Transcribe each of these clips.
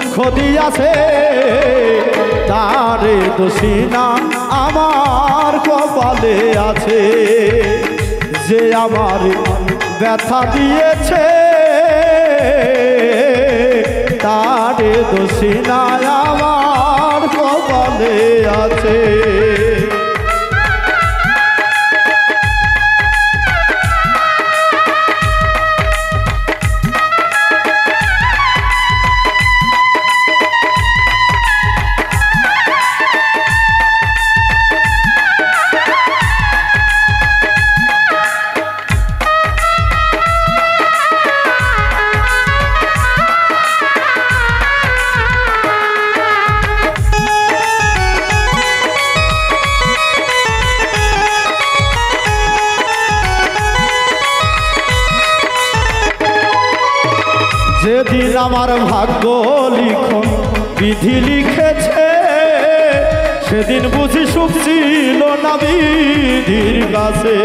দুঃখ দিয়াছে তারে দোষী না আমার কপালে আছে। যে আমার ব্যথা দিয়েছে তারে দোষী না আমার কপালে আছে। যেদিন আমার ভাগ্য লিখন বিধি লিখেছে সেদিন বুঝি সুখ ছিল না বিধির কাছে।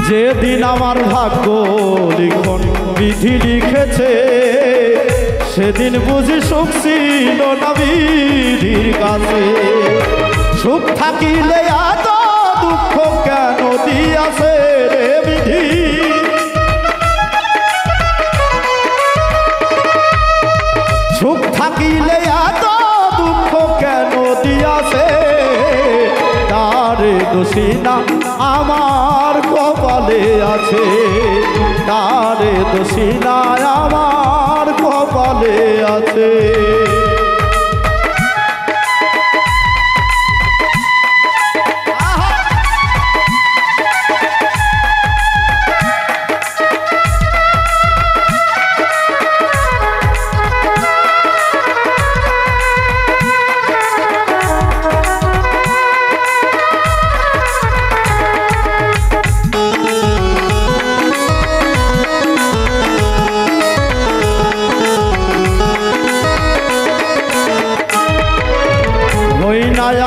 যেদিন আমার ভাগ্য লিখন বিধি লিখেছে সেদিন বুঝি সুখ ছিল না বিধির কাছে। সুখ থাকিলে এত দুঃখ কেন দিয়াছে রে বিধি। সুখ থাকিলে এত দুঃখ কেন দিয়াছে তারে দোষী না আমার কপালে আছে। তারে দোষী না আমার কপালে আছে।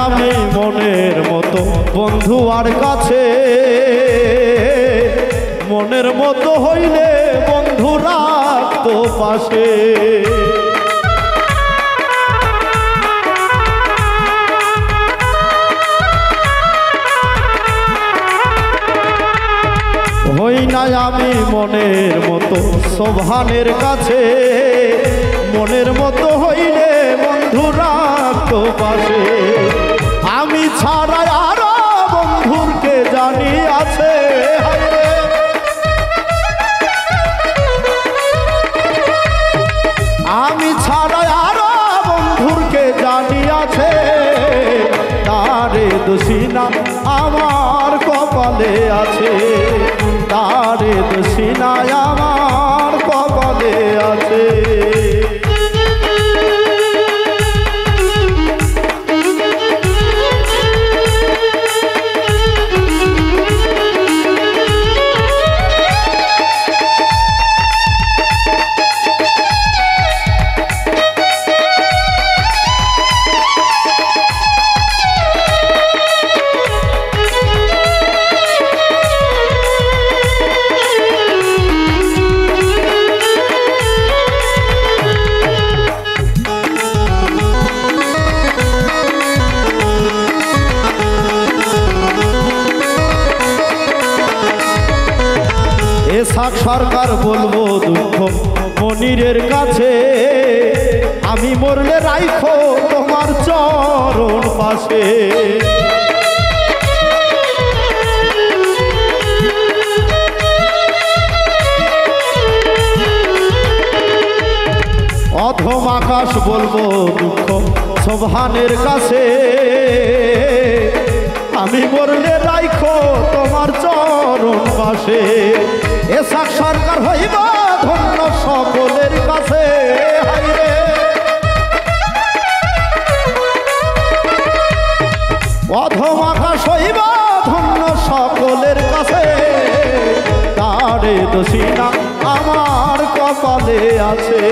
আমি মনের মতো বন্ধু আর কাছে মনের মতো হইলে বন্ধু রাখতো পাশে। হই না আমি মনের মতো সোভানের কাছে মনের মতো হইলে বন্ধু রাখতো পাশে। আমি ছাড়া আরো বন্ধুরকে জানি আছে আমি ছাড়া আরো বন্ধুরকে জানি আছে। তারে দোষী না আমার কপালে আছে। তারে দোষী না আমার কপালে আছে। এসাক সরকার বলবো দুঃখ মনিরের কাছে আমি মরলে রাইখো তোমার চরণ পাশে। অধম আকাশ বলবো দুঃখ সোভানের কাছে আমি মরলে রাইখো তোমার চরণ পাশে। এসাক সরকার হইব ধন্য সকলের কাছে। অধম আকাশ হইব ধন্য সকলের কাছে। তারে দোষী না আমার কপালে আছে।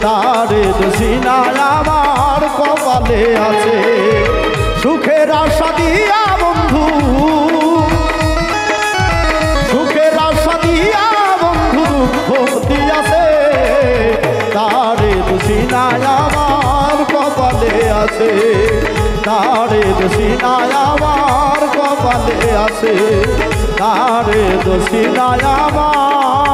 তারে দোষী না আমার কপালে আছে। সুখের আশা তারে দোষী নাই আমার কপালে আছে, তারে দোষী নাই আমার।